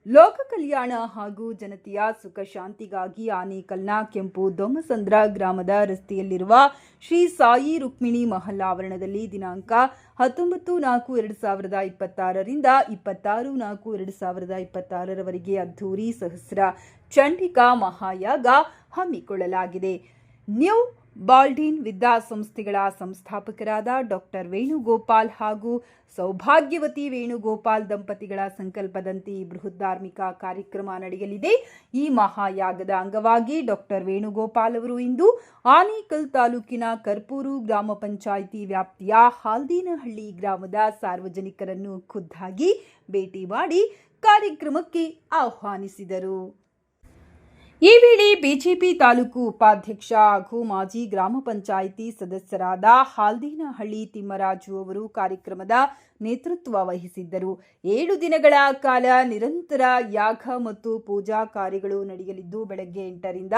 ಲೋಕ ಕಲ್ಯಾಣ ಹಾಗೂ ಜನತೆಯ ಸುಖ ಶಾಂತಿಗಾಗಿ ಆನೇಕಲ್ನ ಕೆಂಪು ದೊಮ್ಮಸಂದ್ರ ಗ್ರಾಮದ ರಸ್ತೆಯಲ್ಲಿರುವ ಶ್ರೀ ಸಾಯಿ ರುಕ್ಮಿಣಿ ಮಹಲ್ ಆವರಣದಲ್ಲಿ ದಿನಾಂಕ 19/4/2026 ರಿಂದ 26/4/2026 ರವರೆಗೆ ಅದ್ಧೂರಿ ಸಹಸ್ರ ಚಂಡಿಕಾ ಮಹಾಯಾಗ ಹಮ್ಮಿಕೊಳ್ಳಲಾಗಿದೆ. ನ್ಯೂ ಬಾಲ್ಡಿನ್ ವಿದ್ಯಾಸಂಸ್ಥೆಗಳ ಸಂಸ್ಥಾಪಕರಾದ ಡಾಕ್ಟರ್ ವೇಣುಗೋಪಾಲ್ ಹಾಗೂ ಸೌಭಾಗ್ಯವತಿ ವೇಣುಗೋಪಾಲ್ ದಂಪತಿಗಳ ಸಂಕಲ್ಪದಂತೆ ಈ ಬೃಹತ್ ಧಾರ್ಮಿಕ ಕಾರ್ಯಕ್ರಮ ನಡೆಯಲಿದೆ. ಈ ಮಹಾಯಾಗದ ಅಂಗವಾಗಿ ಡಾಕ್ಟರ್ ವೇಣುಗೋಪಾಲ್ ಅವರು ಇಂದು ಆನೇಕಲ್ ತಾಲೂಕಿನ ಕರ್ಪೂರು ಗ್ರಾಮ ಪಂಚಾಯಿತಿ ವ್ಯಾಪ್ತಿಯ ಹಾಲ್ದಿನಹಳ್ಳಿ ಗ್ರಾಮದ ಸಾರ್ವಜನಿಕರನ್ನು ಖುದ್ದಾಗಿ ಭೇಟಿ ಮಾಡಿ ಕಾರ್ಯಕ್ರಮಕ್ಕೆ ಆಹ್ವಾನಿಸಿದರು. ಈ ವೇಳೆ ಬಿಜೆಪಿ ತಾಲೂಕು ಉಪಾಧ್ಯಕ್ಷ ಹಾಗೂ ಮಾಜಿ ಗ್ರಾಮ ಪಂಚಾಯಿತಿ ಸದಸ್ಯರಾದ ಹಾಲ್ದಿನಹಳ್ಳಿ ತಿಮ್ಮರಾಜು ಅವರು ಕಾರ್ಯಕ್ರಮದ ನೇತೃತ್ವ ವಹಿಸಿದ್ದರು. 7 ದಿನಗಳ ಕಾಲ ನಿರಂತರ ಯಾಗ ಮತ್ತು ಪೂಜಾ ಕಾರ್ಯಗಳು ನಡೆಯಲಿದ್ದು ಬೆಳಗ್ಗೆ 8 ರಿಂದ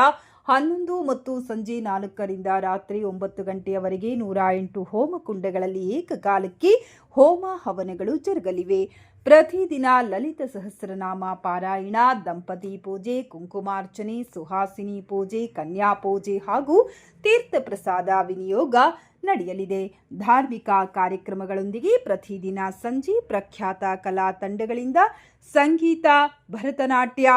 11 ಮತ್ತು ಸಂಜೆ 4 ರಿಂದ ರಾತ್ರಿ 9 ಗಂಟೆಯವರೆಗೆ 108 ಹೋಮಕುಂಡಗಳಲ್ಲಿ ಏಕಕಾಲಕ್ಕೆ ಹೋಮ ಹವನಗಳು ಜರುಗಲಿವೆ. ಪ್ರತಿದಿನ ಲಲಿತ ಸಹಸ್ರನಾಮ ಪಾರಾಯಣ, ದಂಪತಿ ಪೂಜೆ, ಕುಂಕುಮಾರ್ಚನೆ, ಸುಹಾಸಿನಿ ಪೂಜೆ, ಕನ್ಯಾ ಪೂಜೆ ಹಾಗೂ ತೀರ್ಥ ಪ್ರಸಾದ ವಿನಿಯೋಗ ನಡೆಯಲಿದೆ. ಧಾರ್ಮಿಕ ಕಾರ್ಯಕ್ರಮಗಳೊಂದಿಗೆ ಪ್ರತಿದಿನ ಸಂಜೆ ಪ್ರಖ್ಯಾತ ಕಲಾ ತಂಡಗಳಿಂದ ಸಂಗೀತ, ಭರತನಾಟ್ಯ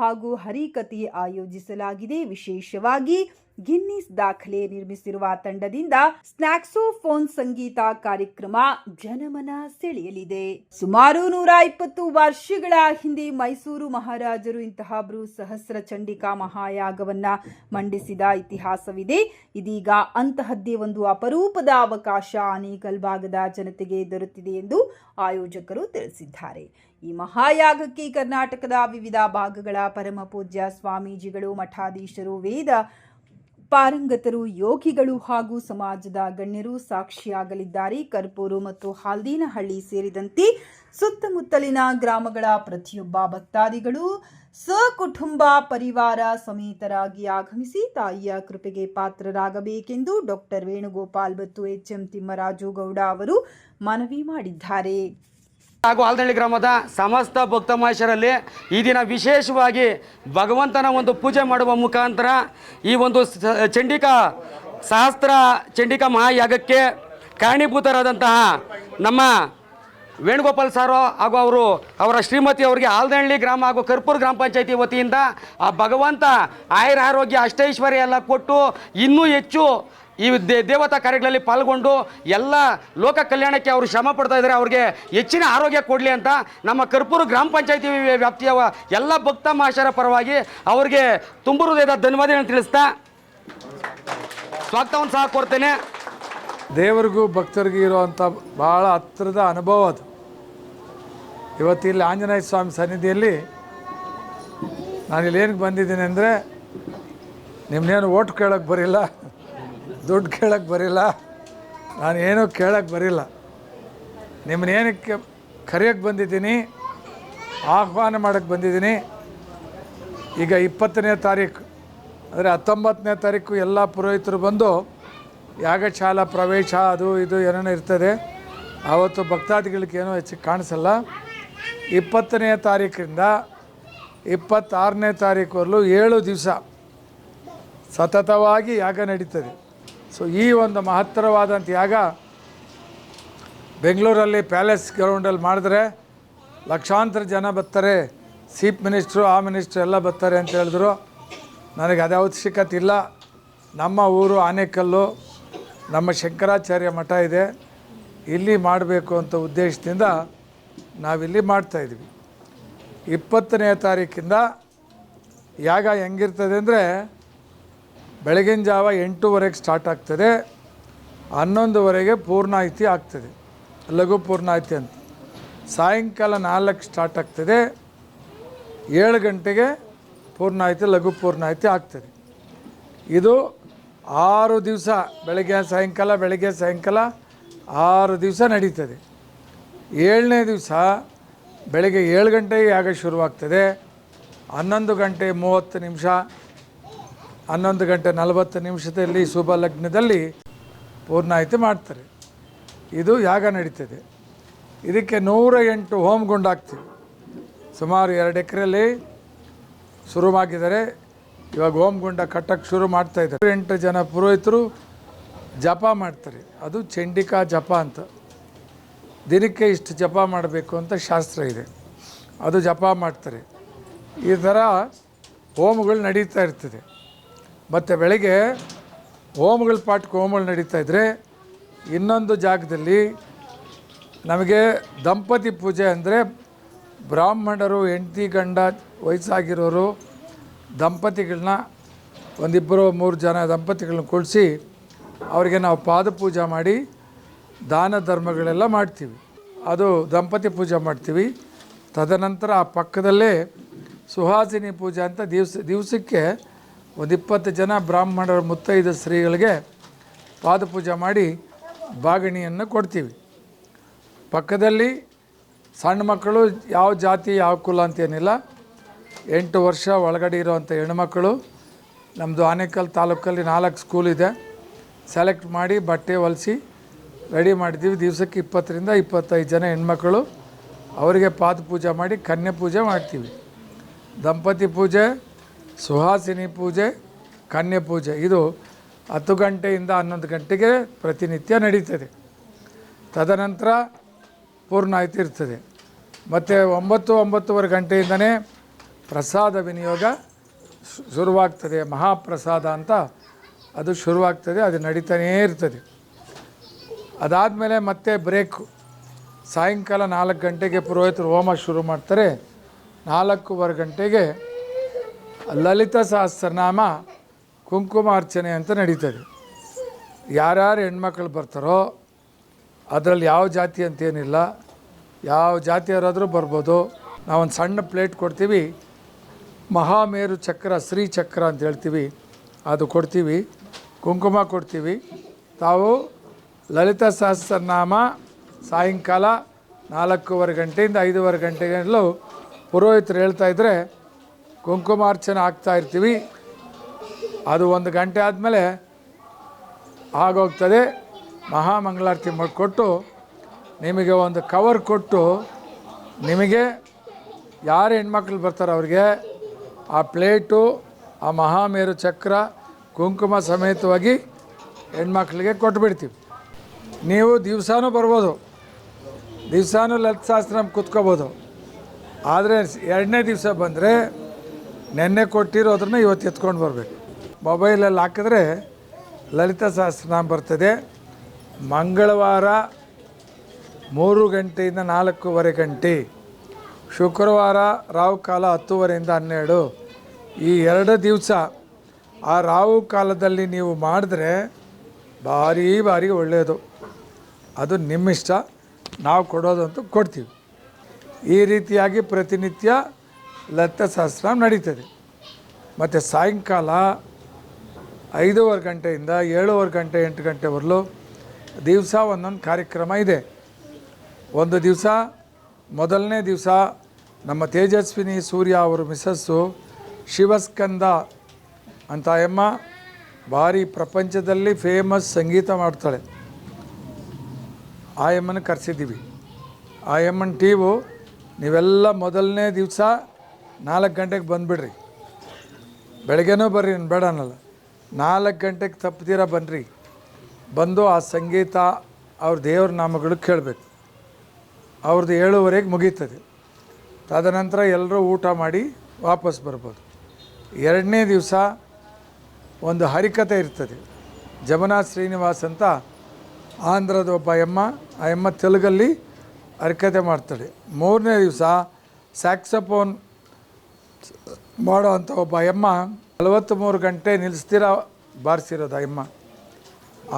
ಹಾಗೂ ಹರಿಕಥೆ ಆಯೋಜಿಸಲಾಗಿದೆ. ವಿಶೇಷವಾಗಿ ಗಿನ್ನಿಸ್ ದಾಖಲೆ ನಿರ್ಮಿಸಿರುವ ತಂಡದಿಂದ ಸ್ನ್ಯಾಕ್ಸೋಫೋನ್ ಸಂಗೀತ ಕಾರ್ಯಕ್ರಮ ಜನಮನ ಸೆಳೆಯಲಿದೆ. ಸುಮಾರು 120 ವರ್ಷಗಳ ಹಿಂದೆ ಮೈಸೂರು ಮಹಾರಾಜರು ಇಂತಹ ಬೃಹತ್ ಸಹಸ್ರ ಚಂಡಿಕಾ ಮಹಾಯಾಗವನ್ನ ಮಂಡಿಸಿದ ಇತಿಹಾಸವಿದೆ. ಇದೀಗ ಅಂತಹದ್ದೇ ಒಂದು ಅಪರೂಪದ ಅವಕಾಶ ಆನೇಕಲ್ ಭಾಗದ ಜನತೆಗೆ ದೊರೆತಿದೆ ಎಂದು ಆಯೋಜಕರು ತಿಳಿಸಿದ್ದಾರೆ. ಈ ಮಹಾಯಾಗಕ್ಕೆ ಕರ್ನಾಟಕದ ವಿವಿಧ ಭಾಗಗಳ ಪರಮ ಪೂಜ್ಯ ಸ್ವಾಮೀಜಿಗಳು, ಮಠಾಧೀಶರು, ವೇದ ಪಾರಂಗತರು, ಯೋಗಿಗಳು ಹಾಗೂ ಸಮಾಜದ ಗಣ್ಯರು ಸಾಕ್ಷಿಯಾಗಲಿದ್ದಾರೆ. ಕರ್ಪೂರು ಮತ್ತು ಹಾಲ್ದಿನಹಳ್ಳಿ ಸೇರಿದಂತೆ ಸುತ್ತಮುತ್ತಲಿನ ಗ್ರಾಮಗಳ ಪ್ರತಿಯೊಬ್ಬ ಭಕ್ತಾದಿಗಳು ಸಕುಟುಂಬ ಪರಿವಾರ ಸಮೇತರಾಗಿ ಆಗಮಿಸಿ ತಾಯಿಯ ಕೃಪೆಗೆ ಪಾತ್ರರಾಗಬೇಕೆಂದು ಡಾಕ್ಟರ್ ವೇಣುಗೋಪಾಲ್ ಮತ್ತು HM ತಿಮ್ಮರಾಜು ಗೌಡ ಅವರು ಮನವಿ ಮಾಡಿದ್ದಾರೆ. ಹಾಗೂ ಹಾಲ್ದಿನಹಳ್ಳಿ ಗ್ರಾಮದ ಸಮಸ್ತ ಭಕ್ತ ಮಹೇಶರಲ್ಲಿ ಈ ದಿನ ವಿಶೇಷವಾಗಿ ಭಗವಂತನ ಒಂದು ಪೂಜೆ ಮಾಡುವ ಮುಖಾಂತರ ಈ ಒಂದು ಚಂಡಿಕಾ ಸಹಸ್ರ ಚಂಡಿಕಾ ಮಹಾಯಾಗಕ್ಕೆ ಕಾರಣೀಭೂತರಾದಂತಹ ನಮ್ಮ ವೇಣುಗೋಪಾಲ್ ಸಾರು ಹಾಗೂ ಅವರ ಶ್ರೀಮತಿ ಅವರಿಗೆ ಹಾಲ್ದಿನಹಳ್ಳಿ ಗ್ರಾಮ ಹಾಗೂ ಕರ್ಪೂರು ಗ್ರಾಮ ಪಂಚಾಯತಿ ವತಿಯಿಂದ ಆ ಭಗವಂತ ಆಯುರ ಆರೋಗ್ಯ ಅಷ್ಟೈಶ್ವರ್ಯ ಎಲ್ಲ ಕೊಟ್ಟು ಇನ್ನೂ ಹೆಚ್ಚು ಈ ದೇವತಾ ಕಾರ್ಯಗಳಲ್ಲಿ ಪಾಲ್ಗೊಂಡು ಎಲ್ಲ ಲೋಕ ಕಲ್ಯಾಣಕ್ಕೆ ಅವರು ಶ್ರಮ ಪಡ್ತಾ ಇದ್ದಾರೆ. ಅವ್ರಿಗೆ ಹೆಚ್ಚಿನ ಆರೋಗ್ಯ ಕೊಡಲಿ ಅಂತ ನಮ್ಮ ಕರ್ಪೂರು ಗ್ರಾಮ ಪಂಚಾಯತಿ ವ್ಯಾಪ್ತಿಯ ಎಲ್ಲ ಭಕ್ತ ಮಹಾಶಯರ ಪರವಾಗಿ ಅವರಿಗೆ ತುಂಬ ಹೃದಯದ ಧನ್ಯವಾದಗಳನ್ನು ತಿಳಿಸ್ತಾ ಸ್ವಾಗತವನ್ನು ಸಹ ಕೋರ್ತೇನೆ. ದೇವರಿಗೂ ಭಕ್ತರಿಗೂ ಇರುವಂಥ ಭಾಳ ಹತ್ತಿರದ ಅನುಭವ ಅದು. ಇವತ್ತಿಲ್ಲಿ ಆಂಜನೇಯ ಸ್ವಾಮಿ ಸನ್ನಿಧಿಯಲ್ಲಿ ನಾನಿಲ್ಲಿ ಏನಕ್ಕೆ ಬಂದಿದ್ದೀನಿ ಅಂದರೆ, ನಿಮ್ಮನ್ನೇನು ಓಟ್ ಕೇಳೋಕ್ಕೆ ಬರಿಲ್ಲ, ದುಡ್ಡು ಕೇಳೋಕ್ಕೆ ಬರಿಲ್ಲ, ನಾನು ಏನೂ ಕೇಳೋಕ್ಕೆ ಬರಿಲ್ಲ. ನಿಮ್ಮನ್ನೇನಕ್ಕೆ ಕರೆಯೋಕ್ಕೆ ಬಂದಿದ್ದೀನಿ, ಆಹ್ವಾನ ಮಾಡೋಕ್ಕೆ ಬಂದಿದ್ದೀನಿ. ಈಗ 20ನೇ ತಾರೀಕು ಅಂದರೆ 19ನೇ ತಾರೀಕು ಎಲ್ಲ ಪುರೋಹಿತರು ಬಂದು ಯಾಗಶಾಲಾ ಪ್ರವೇಶ ಅದು ಇದು ಏನೇನೋ ಇರ್ತದೆ. ಆವತ್ತು ಭಕ್ತಾದಿಗಳಿಗೆ ಏನೋ ಹೆಚ್ಚಿಗೆ ಕಾಣಿಸಲ್ಲ. 20ನೇ ತಾರೀಕಿಂದ 26ನೇ ತಾರೀಕುವರೆಗೂ 7 ದಿವಸ ಸತತವಾಗಿ ಯಾಗ ನಡೀತದೆ. ಸೊ ಈ ಒಂದು ಮಹತ್ತರವಾದಂಥ ಯಾಗ ಬೆಂಗಳೂರಲ್ಲಿ ಪ್ಯಾಲೇಸ್ ಗ್ರೌಂಡಲ್ಲಿ ಮಾಡಿದ್ರೆ ಲಕ್ಷಾಂತರ ಜನ ಬರ್ತಾರೆ, ಚೀಫ್ ಮಿನಿಸ್ಟ್ರು ಆ ಮಿನಿಸ್ಟ್ರು ಎಲ್ಲ ಬರ್ತಾರೆ ಅಂತ ಹೇಳಿದ್ರು. ನನಗೆ ಅದೇ ಅವಶ್ಯಕತೆ ಇಲ್ಲ. ನಮ್ಮ ಊರು ಆನೇಕಲ್ಲು, ನಮ್ಮ ಶಂಕರಾಚಾರ್ಯ ಮಠ ಇದೆ, ಇಲ್ಲಿ ಮಾಡಬೇಕು ಅಂತ ಉದ್ದೇಶದಿಂದ ನಾವಿಲ್ಲಿ ಮಾಡ್ತಾಯಿದ್ವಿ. 20ನೇ ತಾರೀಕಿಂದ ಯಾಗ ಹೆಂಗಿರ್ತದೆ ಅಂದರೆ, ಬೆಳಗಿನ ಜಾವ 8:30 ಸ್ಟಾರ್ಟ್ ಆಗ್ತದೆ, 11:00 ಪೂರ್ಣಾಹುತಿ ಆಗ್ತದೆ, ಲಘು ಪೂರ್ಣಾಹುತಿ ಅಂತ. ಸಾಯಂಕಾಲ 4 ಸ್ಟಾರ್ಟ್ ಆಗ್ತದೆ, 7 ಗಂಟೆಗೆ ಪೂರ್ಣಾಹುತಿ ಲಘು ಪೂರ್ಣಾಹುತಿ ಆಗ್ತದೆ. ಇದು 6 ದಿವಸ ಬೆಳಗ್ಗೆ ಸಾಯಂಕಾಲ 6 ದಿವಸ ನಡೀತದೆ. 7ನೇ ದಿವಸ ಬೆಳಗ್ಗೆ 7 ಗಂಟೆಗೆ ಯಾಗ ಶುರುವಾಗ್ತದೆ. 11:30 11:40 ಶುಭ ಲಗ್ನದಲ್ಲಿ ಪೂರ್ಣಾಹುತಿ ಮಾಡ್ತಾರೆ. ಇದು ಯಾಗ ನಡೀತದೆ. ಇದಕ್ಕೆ 108 ಹೋಮಗುಂಡು ಹಾಕ್ತೀವಿ. ಸುಮಾರು 2 ಎಕರೆಯಲ್ಲಿ ಶುರುವಾಗಿದ್ದಾರೆ. ಇವಾಗ ಹೋಮಗುಂಡ ಕಟ್ಟಕ್ಕೆ ಶುರು ಮಾಡ್ತಾಯಿದ್ದಾರೆ. 8 ಜನ ಪುರೋಹಿತರು ಜಪ ಮಾಡ್ತಾರೆ. ಅದು ಚಂಡಿಕಾ ಜಪ ಅಂತ. ದಿನಕ್ಕೆ ಇಷ್ಟು ಜಪ ಮಾಡಬೇಕು ಅಂತ ಶಾಸ್ತ್ರ ಇದೆ. ಅದು ಜಪ ಮಾಡ್ತಾರೆ. ಈ ಥರ ಹೋಮಗಳು ನಡೀತಾ ಇರ್ತದೆ. ಮತ್ತು ಬೆಳಗ್ಗೆ ಹೋಮಗಳ ಪಾಠಕ್ಕೆ ಹೋಮಗಳು ನಡೀತಾ ಇದ್ದರೆ ಇನ್ನೊಂದು ಜಾಗದಲ್ಲಿ ನಮಗೆ ದಂಪತಿ ಪೂಜೆ ಅಂದರೆ ಬ್ರಾಹ್ಮಣರು ಹೆಂಡತಿ ಗಂಡ ವಯಸ್ಸಾಗಿರೋರು ದಂಪತಿಗಳನ್ನ 1-2-3 ಜನ ದಂಪತಿಗಳನ್ನ ಕೂಡಿಸಿ ಅವರಿಗೆ ನಾವು ಪಾದಪೂಜೆ ಮಾಡಿ ದಾನ ಧರ್ಮಗಳೆಲ್ಲ ಮಾಡ್ತೀವಿ. ಅದು ದಂಪತಿ ಪೂಜೆ ಮಾಡ್ತೀವಿ. ತದನಂತರ ಆ ಪಕ್ಕದಲ್ಲೇ ಸುಹಾಸಿನಿ ಪೂಜೆ ಅಂತ ದಿವಸಕ್ಕೆ 20 ಜನ ಬ್ರಾಹ್ಮಣರ ಮುತ್ತೈದ ಶ್ರೀಗಳಿಗೆ ಪಾದಪೂಜೆ ಮಾಡಿ ಬಾಗಿಣಿಯನ್ನು ಕೊಡ್ತೀವಿ. ಪಕ್ಕದಲ್ಲಿ ಸಣ್ಣ ಮಕ್ಕಳು ಯಾವ ಜಾತಿ ಯಾವ ಕುಲ ಅಂತೇನಿಲ್ಲ, 8 ವರ್ಷ ಒಳಗಡೆ ಇರೋವಂಥ ಹೆಣ್ಮಕ್ಕಳು ನಮ್ಮದು ಆನೇಕಲ್ ತಾಲೂಕಲ್ಲಿ 4 ಸ್ಕೂಲ್ ಇದೆ. ಸೆಲೆಕ್ಟ್ ಮಾಡಿ ಬಟ್ಟೆ ಹೊಲಿಸಿ ರೆಡಿ ಮಾಡಿದ್ದೀವಿ. ದಿವಸಕ್ಕೆ 20-25 ಜನ ಹೆಣ್ಮಕ್ಕಳು ಅವರಿಗೆ ಪಾದಪೂಜೆ ಮಾಡಿ ಕನ್ಯೆ ಪೂಜೆ ಮಾಡ್ತೀವಿ. ದಂಪತಿ ಪೂಜೆ, ಸುಹಾಸಿನಿ ಪೂಜೆ, ಕನ್ಯೆ ಪೂಜೆ ಇದು 10 ಗಂಟೆಯಿಂದ 11 ಗಂಟೆಗೆ ಪ್ರತಿನಿತ್ಯ ನಡೀತದೆ. ತದನಂತರ ಪೂರ್ಣಾಯಿತಿ ಇರ್ತದೆ. ಮತ್ತು 9-9:30 ಗಂಟೆಯಿಂದನೇ ಪ್ರಸಾದ ವಿನಿಯೋಗ ಶುರುವಾಗ್ತದೆ. ಮಹಾಪ್ರಸಾದ ಅಂತ ಅದು ಶುರುವಾಗ್ತದೆ. ಅದು ನಡೀತಾನೇ ಇರ್ತದೆ. ಅದಾದಮೇಲೆ ಮತ್ತೆ ಬ್ರೇಕು. ಸಾಯಂಕಾಲ 4 ಗಂಟೆಗೆ ಪುರೋಹಿತರು ಹೋಮ ಶುರು ಮಾಡ್ತಾರೆ. 4:15 ಗಂಟೆಗೆ ಲಲಿತ ಸಹಸ್ರನಾಮ ಕುಂಕುಮಾರ್ಚನೆ ಅಂತ ನಡೀತದೆ. ಯಾರ್ಯಾರು ಹೆಣ್ಮಕ್ಳು ಬರ್ತಾರೋ ಅದರಲ್ಲಿ ಯಾವ ಜಾತಿ ಅಂತೇನಿಲ್ಲ, ಯಾವ ಜಾತಿಯವರಾದರೂ ಬರ್ಬೋದು. ನಾವೊಂದು ಸಣ್ಣ ಪ್ಲೇಟ್ ಕೊಡ್ತೀವಿ, ಮಹಾಮೇರು ಚಕ್ರ ಶ್ರೀ ಚಕ್ರ ಅಂತ ಹೇಳ್ತೀವಿ, ಅದು ಕೊಡ್ತೀವಿ. ಕುಂಕುಮ ಕೊಡ್ತೀವಿ. ತಾವು ಲಲಿತ ಸಹಸ್ರನಾಮ ಸಾಯಂಕಾಲ 4:15 ಗಂಟೆಯಿಂದ 5:15 ಗಂಟೆಗೆಲ್ಲೂ ಪುರೋಹಿತರು ಹೇಳ್ತಾಯಿದ್ರೆ ಕುಂಕುಮಾರ್ಚನೆ ಆಗ್ತಾಯಿರ್ತೀವಿ. ಅದು 1 ಗಂಟೆ ಆದಮೇಲೆ ಆಗೋಗ್ತದೆ. ಮಹಾಮಂಗಳಾರತಿ ಮಾಡಿಕೊಟ್ಟು ನಿಮಗೆ ಒಂದು ಕವರ್ ಕೊಟ್ಟು ನಿಮಗೆ ಯಾರು ಹೆಣ್ಮಕ್ಳು ಬರ್ತಾರೆ ಅವ್ರಿಗೆ ಆ ಪ್ಲೇಟು, ಆ ಮಹಾಮೇರು ಚಕ್ರ, ಕುಂಕುಮ ಸಮೇತವಾಗಿ ಹೆಣ್ಮಕ್ಳಿಗೆ ಕೊಟ್ಬಿಡ್ತೀವಿ. ನೀವು ದಿವಸನೂ ಬರ್ಬೋದು, ದಿವಸನೂ ಲಲಿತ ಸಹಸ್ರನಾಮ ಕೂತ್ಕೋಬೋದು. ಆದರೆ 2ನೇ ದಿವಸ ಬಂದರೆ ನೆನ್ನೆ ಕೊಟ್ಟಿರೋದ್ರನ್ನ ಇವತ್ತು ಎತ್ಕೊಂಡು ಬರಬೇಕು. ಮೊಬೈಲಲ್ಲಿ ಹಾಕಿದ್ರೆ ಲಲಿತ ಸಹಸ್ರನಾಮ ಬರ್ತದೆ. ಮಂಗಳವಾರ 3 ಗಂಟೆಯಿಂದ 4:15 ಗಂಟೆ, ಶುಕ್ರವಾರ ರಾವು ಕಾಲ 10:30ಇಂದ 12. ಈ 2 ದಿವಸ ಆ ರಾವು ಕಾಲದಲ್ಲಿ ನೀವು ಮಾಡಿದ್ರೆ ಭಾರಿ ಒಳ್ಳೆಯದು. ಅದು ನಿಮ್ಮಿಷ್ಟ, ನಾವು ಕೊಡೋದಂತೂ ಕೊಡ್ತೀವಿ. ಈ ರೀತಿಯಾಗಿ ಪ್ರತಿನಿತ್ಯ ಲಲಿತ ಸಹಸ್ರನಾಮ ನಡೀತದೆ. ಮತ್ತು ಸಾಯಂಕಾಲ 5:15 ಗಂಟೆಯಿಂದ 7:15 ಗಂಟೆ 8 ಗಂಟೆವರೆಗೂ ದಿವಸ ಒಂದೊಂದು ಕಾರ್ಯಕ್ರಮ ಇದೆ. ಒಂದು ದಿವಸ ಮೊದಲನೇ ದಿವಸ ನಮ್ಮ ತೇಜಸ್ವಿನಿ ಸೂರ್ಯ ಅವರು ಮಿಸಸ್ಸು ಶಿವಸ್ಕಂದ ಅಂತ ಅಮ್ಮ ಭಾರಿ ಪ್ರಪಂಚದಲ್ಲಿ ಫೇಮಸ್ ಸಂಗೀತ ಮಾಡ್ತಾಳೆ. ಆ ಎಮ್ಮನ್ನು ಕರೆಸಿದ್ದೀವಿ. ಆ ಎಮ್ಮನ ಟೀವು ನೀವೆಲ್ಲ ಮೊದಲನೇ ದಿವಸ 4 ಗಂಟೆಗೆ ಬಂದುಬಿಡ್ರಿ. ಬೆಳಗ್ಗೆನೂ ಬರ್ರಿ, ಬೇಡ ಅನ್ನಲ್ಲ. 4 ಗಂಟೆಗೆ ತಪ್ಪದಿರ ಬನ್ನಿರಿ. ಬಂದು ಆ ಸಂಗೀತ ಅವ್ರ ದೇವ್ರ ನಾಮಗಳು ಕೇಳಬೇಕು. ಅವ್ರದ್ದು 7:15ಗೆ ಮುಗೀತದೆ. ತದನಂತರ ಎಲ್ಲರೂ ಊಟ ಮಾಡಿ ವಾಪಸ್ ಬರ್ಬೋದು. 2ನೇ ದಿವಸ ಒಂದು ಹರಿಕತೆ ಇರ್ತದೆ. ಜಮುನಾ ಶ್ರೀನಿವಾಸ್ ಅಂತ ಆಂಧ್ರದ ಒಬ್ಬ ಎಮ್ಮ, ಆ ಎಮ್ಮ ತೆಲುಗಲ್ಲಿ ಹರಿಕತೆ ಮಾಡ್ತಾಳೆ. 3ನೇ ದಿವಸ ಸ್ಯಾಕ್ಸಫೋನ್ ಮಾಡೋ ಅಂಥ ಒಬ್ಬ ಎಮ್ಮ 43 ಗಂಟೆ ನಿಲ್ಲಿಸ್ತೀರ ಬಾರಿಸಿರೋದು ಆ ಎಮ್ಮ.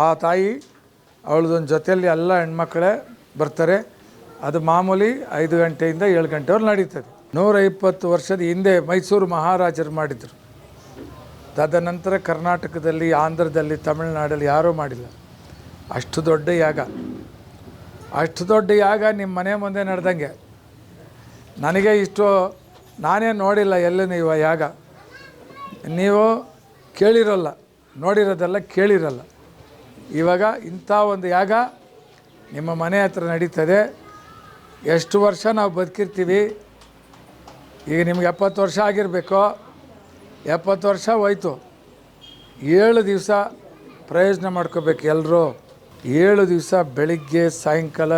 ಆ ತಾಯಿ ಅವಳದೊಂದು ಜೊತೆಯಲ್ಲಿ ಎಲ್ಲ ಹೆಣ್ಮಕ್ಳೇ ಬರ್ತಾರೆ. ಅದು ಮಾಮೂಲಿ 5 ಗಂಟೆಯಿಂದ 7 ಗಂಟೆವರೆಗೆ ನಡೀತದೆ. 120 ವರ್ಷದ ಹಿಂದೆ ಮೈಸೂರು ಮಹಾರಾಜರು ಮಾಡಿದರು. ತದನಂತರ ಕರ್ನಾಟಕದಲ್ಲಿ, ಆಂಧ್ರದಲ್ಲಿ, ತಮಿಳುನಾಡಲ್ಲಿ ಯಾರೂ ಮಾಡಿಲ್ಲ. ಅಷ್ಟು ದೊಡ್ಡ ಯಾಗ, ಅಷ್ಟು ದೊಡ್ಡ ಯಾಗ ನಿಮ್ಮ ಮನೆ ಮುಂದೆ ನಡೆದಂಗೆ. ನನಗೆ ಇಷ್ಟು ನಾನೇ ನೋಡಿಲ್ಲ ಎಲ್ಲೂ ನೀವು ಯಾಗ. ನೀವು ಕೇಳಿರೋಲ್ಲ, ನೋಡಿರೋದೆಲ್ಲ ಕೇಳಿರಲ್ಲ. ಇವಾಗ ಇಂಥ ಒಂದು ಯಾಗ ನಿಮ್ಮ ಮನೆ ಹತ್ರ ನಡೀತದೆ. ಎಷ್ಟು ವರ್ಷ ನಾವು ಬದುಕಿರ್ತೀವಿ ಈಗ ನಿಮ್ಗೆ 70 ವರ್ಷ ಆಗಿರಬೇಕು, 70 ವರ್ಷ ಹೋಯ್ತು. 7 ದಿವಸ ಪ್ರಯೋಜನ ಮಾಡ್ಕೋಬೇಕು ಎಲ್ಲರೂ. 7 ದಿವಸ ಬೆಳಿಗ್ಗೆ ಸಾಯಂಕಾಲ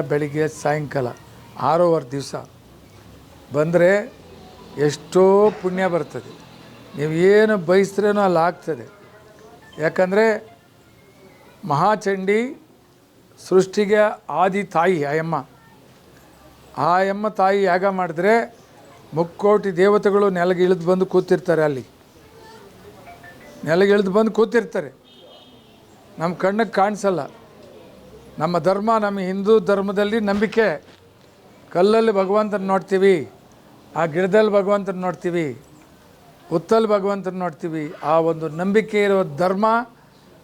6 ದಿವಸ ಬಂದರೆ ಎಷ್ಟೋ ಪುಣ್ಯ ಬರ್ತದೆ. ನೀವು ಏನು ಬಯಸಿದ್ರೇನೋ ಅಲ್ಲಿ ಆಗ್ತದೆ. ಯಾಕಂದರೆ ಮಹಾಚಂಡಿ ಸೃಷ್ಟಿಗೆ ಆದಿ ತಾಯಿ ಆ ಯಮ್ಮ ತಾಯಿ ಯಾಗ ಮಾಡಿದ್ರೆ 3 ಕೋಟಿ ದೇವತೆಗಳು ನೆಲಗೆ ಇಳಿದು ಬಂದು ಕೂತಿರ್ತಾರೆ. ಅಲ್ಲಿ ನೆಲಗೆ ಇಳಿದು ಬಂದು ಕೂತಿರ್ತಾರೆ. ನಮ್ಮ ಕಣ್ಣಿಗೆ ಕಾಣಿಸಲ್ಲ. ನಮ್ಮ ಧರ್ಮ, ನಮ್ಮ ಹಿಂದೂ ಧರ್ಮದಲ್ಲಿ ನಂಬಿಕೆ, ಕಲ್ಲಲ್ಲಿ ಭಗವಂತನ ನೋಡ್ತೀವಿ, ಆ ಗಿಡದಲ್ಲಿ ಭಗವಂತನ ನೋಡ್ತೀವಿ, ಹುತ್ತಲ್ಲಿ ಭಗವಂತನ ನೋಡ್ತೀವಿ. ಆ ಒಂದು ನಂಬಿಕೆ ಇರೋ ಧರ್ಮ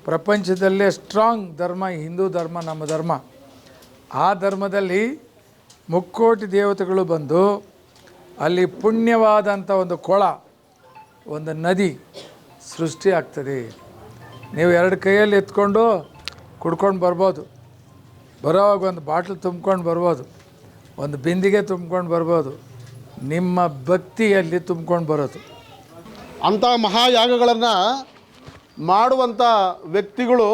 ಪ್ರಪಂಚದಲ್ಲೇ ಸ್ಟ್ರಾಂಗ್ ಧರ್ಮ ಹಿಂದೂ ಧರ್ಮ, ನಮ್ಮ ಧರ್ಮ. ಆ ಧರ್ಮದಲ್ಲಿ 3 ಕೋಟಿ ದೇವತೆಗಳು ಬಂದು ಅಲ್ಲಿ ಪುಣ್ಯವಾದಂಥ ಒಂದು ಕೊಳ, ಒಂದು ನದಿ ಸೃಷ್ಟಿ ಆಗ್ತದೆ. ನೀವು 2 ಕೈಯಲ್ಲಿ ಎತ್ಕೊಂಡು ಕುಡ್ಕೊಂಡು ಬರ್ಬೋದು, ಬರೋವಾಗ ಒಂದು ಬಾಟ್ಲು ತುಂಬ್ಕೊಂಡು ಬರ್ಬೋದು, ಒಂದು ಬಿಂದಿಗೆ ತುಂಬ್ಕೊಂಡು ಬರ್ಬೋದು. ನಿಮ್ಮ ಭಕ್ತಿಯಲ್ಲಿ ತುಂಬ್ಕೊಂಡು ಬರೋದು. ಅಂಥ ಮಹಾಯಾಗಗಳನ್ನು ಮಾಡುವಂಥ ವ್ಯಕ್ತಿಗಳು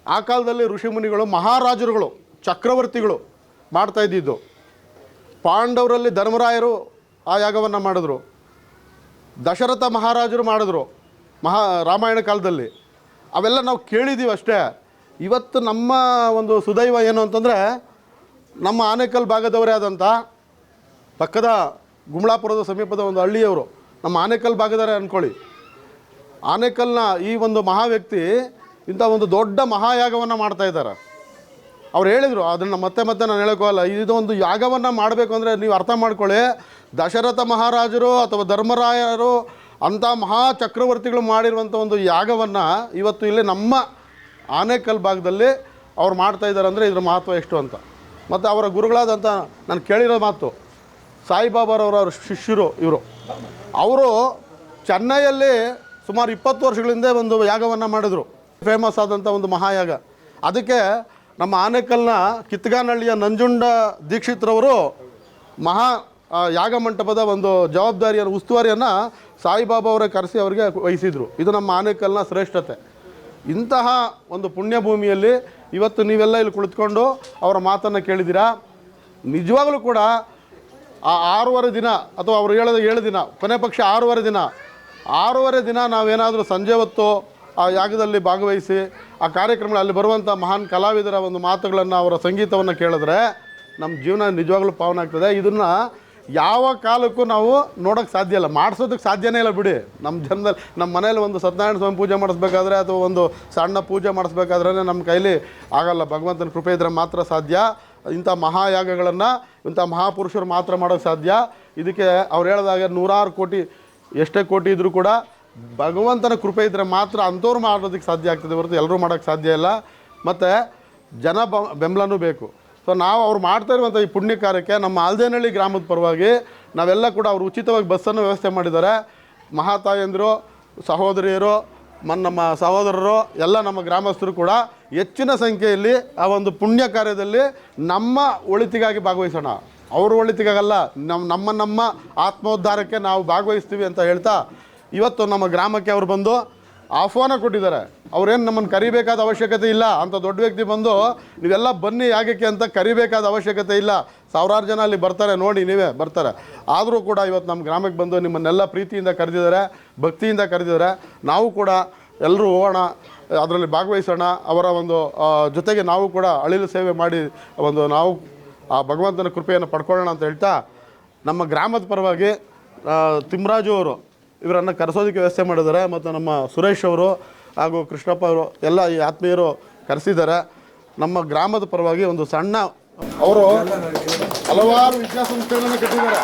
ಆ ಕಾಲದಲ್ಲಿ ಋಷಿಮುನಿಗಳು, ಮಹಾರಾಜರುಗಳು, ಚಕ್ರವರ್ತಿಗಳು ಮಾಡ್ತಾ ಇದ್ದಿದ್ದು. ಪಾಂಡವರಲ್ಲಿ ಧರ್ಮರಾಯರು ಆ ಯಾಗವನ್ನು ಮಾಡಿದ್ರು, ದಶರಥ ಮಹಾರಾಜರು ಮಾಡಿದ್ರು ರಾಮಾಯಣ ಕಾಲದಲ್ಲಿ. ಅವೆಲ್ಲ ನಾವು ಕೇಳಿದ್ದೀವಿ ಅಷ್ಟೇ. ಇವತ್ತು ನಮ್ಮ ಒಂದು ಸುದೈವ ಏನು ಅಂತಂದರೆ, ನಮ್ಮ ಆನೇಕಲ್ ಭಾಗದವರೇ ಆದಂಥ ಪಕ್ಕದ ಗುಮ್ಳಾಪುರದ ಸಮೀಪದ ಒಂದು ಹಳ್ಳಿಯವರು, ನಮ್ಮ ಆನೇಕಲ್ ಭಾಗದವರೇ ಅಂದ್ಕೊಳ್ಳಿ. ಆನೇಕಲ್ನ ಈ ಒಂದು ಮಹಾ ವ್ಯಕ್ತಿ ಇಂಥ ಒಂದು ದೊಡ್ಡ ಮಹಾಯಾಗವನ್ನು ಮಾಡ್ತಾಯಿದ್ದಾರೆ. ಅವ್ರು ಹೇಳಿದರು, ಅದನ್ನು ಮತ್ತೆ ನಾನು ಹೇಳೋಕ್ಕೋಲ್ಲ. ಇದು ಒಂದು ಯಾಗವನ್ನು ಮಾಡಬೇಕು ಅಂದರೆ ನೀವು ಅರ್ಥ ಮಾಡ್ಕೊಳ್ಳಿ, ದಶರಥ ಮಹಾರಾಜರು ಅಥವಾ ಧರ್ಮರಾಯರು ಅಂಥ ಮಹಾ ಚಕ್ರವರ್ತಿಗಳು ಮಾಡಿರುವಂಥ ಒಂದು ಯಾಗವನ್ನು ಇವತ್ತು ಇಲ್ಲಿ ನಮ್ಮ ಆನೇಕಲ್ ಭಾಗದಲ್ಲಿ ಅವ್ರು ಮಾಡ್ತಾಯಿದ್ದಾರೆ ಅಂದರೆ ಇದರ ಮಹತ್ವ ಎಷ್ಟು ಅಂತ. ಮತ್ತು ಅವರ ಗುರುಗಳಾದಂಥ ನಾನು ಕೇಳಿರೋ ಮಾತು, ಸಾಯಿಬಾಬಾರವರ ಶಿಷ್ಯರು ಇವರು. ಅವರು ಚೆನ್ನೈಯಲ್ಲಿ ಸುಮಾರು 20 ವರ್ಷಗಳ ಹಿಂದೆ ಒಂದು ಯಾಗವನ್ನು ಮಾಡಿದ್ರು, ಫೇಮಸ್ ಆದಂಥ ಒಂದು ಮಹಾಯಾಗ. ಅದಕ್ಕೆ ನಮ್ಮ ಆನೇಕಲ್ನ ಕಿತ್ಗಾನಹಳ್ಳಿಯ ನಂಜುಂಡ ದೀಕ್ಷಿತ್ರವರು ಯಾಗ ಮಂಟಪದ ಒಂದು ಜವಾಬ್ದಾರಿಯನ್ನು, ಉಸ್ತುವಾರಿಯನ್ನು ಸಾಯಿಬಾಬಾ ಅವರೇ ಕರೆಸಿ ಅವರಿಗೆ ವಹಿಸಿದರು. ಇದು ನಮ್ಮ ಆನೇಕಲ್ನ ಶ್ರೇಷ್ಠತೆ. ಇಂತಹ ಒಂದು ಪುಣ್ಯಭೂಮಿಯಲ್ಲಿ ಇವತ್ತು ನೀವೆಲ್ಲ ಇಲ್ಲಿ ಕುಳಿತುಕೊಂಡು ಅವರ ಮಾತನ್ನು ಕೇಳಿದ್ದೀರಾ. ನಿಜವಾಗಲೂ ಕೂಡ ಆ 6.5 ದಿನ ಅಥವಾ ಅವರು ಹೇಳೋದು 7 ದಿನ, ಕೊನೆ ಪಕ್ಷ 6.5 ದಿನ ನಾವೇನಾದರೂ ಸಂಜೆ ಹೊತ್ತು ಆ ಯಾಗದಲ್ಲಿ ಭಾಗವಹಿಸಿ ಆ ಕಾರ್ಯಕ್ರಮಗಳು, ಅಲ್ಲಿ ಬರುವಂಥ ಮಹಾನ್ ಕಲಾವಿದರ ಒಂದು ಮಾತುಗಳನ್ನು, ಅವರ ಸಂಗೀತವನ್ನು ಕೇಳಿದ್ರೆ ನಮ್ಮ ಜೀವನ ನಿಜವಾಗ್ಲೂ ಪಾವನ ಆಗ್ತದೆ. ಇದನ್ನು ಯಾವ ಕಾಲಕ್ಕೂ ನಾವು ನೋಡೋಕ್ಕೆ ಸಾಧ್ಯ ಇಲ್ಲ, ಮಾಡಿಸೋದಕ್ಕೆ ಸಾಧ್ಯನೇ ಇಲ್ಲ ಬಿಡಿ. ನಮ್ಮ ಜನ್ಮದಲ್ಲಿ ನಮ್ಮ ಮನೇಲಿ ಒಂದು ಸತ್ಯನಾರಾಯಣ ಸ್ವಾಮಿ ಪೂಜೆ ಮಾಡಿಸ್ಬೇಕಾದ್ರೆ ಅಥವಾ ಒಂದು ಸಣ್ಣ ಪೂಜೆ ಮಾಡಿಸ್ಬೇಕಾದ್ರೆ ನಮ್ಮ ಕೈಲಿ ಆಗಲ್ಲ. ಭಗವಂತನ ಕೃಪೆ ಇದ್ದರೆ ಮಾತ್ರ ಸಾಧ್ಯ. ಇಂಥ ಮಹಾಯಾಗಗಳನ್ನು ಇಂಥ ಮಹಾಪುರುಷರು ಮಾತ್ರ ಮಾಡೋಕ್ಕೆ ಸಾಧ್ಯ. ಇದಕ್ಕೆ ಅವ್ರು ಹೇಳಿದಾಗ 100 ಕೋಟಿ ಎಷ್ಟೇ ಕೋಟಿ ಇದ್ದರೂ ಕೂಡ ಭಗವಂತನ ಕೃಪೆ ಇದ್ದರೆ ಮಾತ್ರ ಅಂಥವ್ರು ಮಾಡೋದಕ್ಕೆ ಸಾಧ್ಯ ಆಗ್ತದೆ ಹೊರತು ಎಲ್ಲರೂ ಮಾಡೋಕ್ಕೆ ಸಾಧ್ಯ ಇಲ್ಲ. ಮತ್ತು ಜನ ಬೆಂಬಲನೂ ಬೇಕು. ಸೊ ನಾವು ಅವ್ರು ಮಾಡ್ತಾ ಇರುವಂಥ ಈ ಪುಣ್ಯ ಕಾರ್ಯಕ್ಕೆ ನಮ್ಮ ಆಲ್ದೇನಹಳ್ಳಿ ಗ್ರಾಮದ ಪರವಾಗಿ ನಾವೆಲ್ಲ ಕೂಡ ಅವರು ಉಚಿತವಾಗಿ ಬಸ್ಸನ್ನು ವ್ಯವಸ್ಥೆ ಮಾಡಿದ್ದಾರೆ. ಮಹಾತಾಯಂದಿರು, ಸಹೋದರಿಯರು, ನಮ್ಮ ಸಹೋದರರು, ಎಲ್ಲ ನಮ್ಮ ಗ್ರಾಮಸ್ಥರು ಕೂಡ ಹೆಚ್ಚಿನ ಸಂಖ್ಯೆಯಲ್ಲಿ ಆ ಒಂದು ಪುಣ್ಯ ಕಾರ್ಯದಲ್ಲಿ ನಮ್ಮ ಒಳಿತಿಗಾಗಿ ಭಾಗವಹಿಸೋಣ. ಅವ್ರ ಒಳಿತಿಗಾಗಲ್ಲ, ನಮ್ಮ ಆತ್ಮೋದ್ಧಾರಕ್ಕೆ ನಾವು ಭಾಗವಹಿಸ್ತೀವಿ ಅಂತ ಹೇಳ್ತಾ ಇವತ್ತು ನಮ್ಮ ಗ್ರಾಮಕ್ಕೆ ಅವರು ಬಂದು ಆಹ್ವಾನ ಕೊಟ್ಟಿದ್ದಾರೆ. ಅವ್ರೇನು ನಮ್ಮನ್ನು ಕರಿಬೇಕಾದ ಅವಶ್ಯಕತೆ ಇಲ್ಲ. ಅಂಥ ದೊಡ್ಡ ವ್ಯಕ್ತಿ ಬಂದು ನೀವೆಲ್ಲ ಬನ್ನಿ ಯಾಗಕ್ಕೆ ಅಂತ ಕರಿಬೇಕಾದ ಅವಶ್ಯಕತೆ ಇಲ್ಲ. ಸಾವಿರಾರು ಜನ ಅಲ್ಲಿ ಬರ್ತಾರೆ, ನೋಡಿ ನೀವೇ ಬರ್ತಾರೆ. ಆದರೂ ಕೂಡ ಇವತ್ತು ನಮ್ಮ ಗ್ರಾಮಕ್ಕೆ ಬಂದು ನಿಮ್ಮನ್ನೆಲ್ಲ ಪ್ರೀತಿಯಿಂದ ಕರೆದಿದ್ದಾರೆ, ಭಕ್ತಿಯಿಂದ ಕರೆದಿದ್ದಾರೆ. ನಾವು ಕೂಡ ಎಲ್ಲರೂ ಹೋಗೋಣ, ಅದರಲ್ಲಿ ಭಾಗವಹಿಸೋಣ. ಅವರ ಒಂದು ಜೊತೆಗೆ ನಾವು ಕೂಡ ಅಳಿಲು ಸೇವೆ ಮಾಡಿ ನಾವು ಆ ಭಗವಂತನ ಕೃಪೆಯನ್ನು ಪಡ್ಕೊಳ್ಳೋಣ ಅಂತ ಹೇಳ್ತಾ ನಮ್ಮ ಗ್ರಾಮದ ಪರವಾಗಿ ತಿಮ್ಮರಾಜು ಅವರು ಇವರನ್ನು ಕರೆಸೋದಕ್ಕೆ ವ್ಯವಸ್ಥೆ ಮಾಡಿದ್ದಾರೆ. ಮತ್ತು ನಮ್ಮ ಸುರೇಶ್ ಅವರು ಹಾಗೂ ಕೃಷ್ಣಪ್ಪ ಅವರು ಎಲ್ಲ ಈ ಆತ್ಮೀಯರು ಕರೆಸಿದ್ದಾರೆ. ನಮ್ಮ ಗ್ರಾಮದ ಪರವಾಗಿ ಒಂದು ಸಣ್ಣ, ಅವರು ಹಲವಾರು ವಿದ್ಯಾಸಂಸ್ಥೆಗಳನ್ನು ಕಟ್ಟಿದ್ದಾರೆ.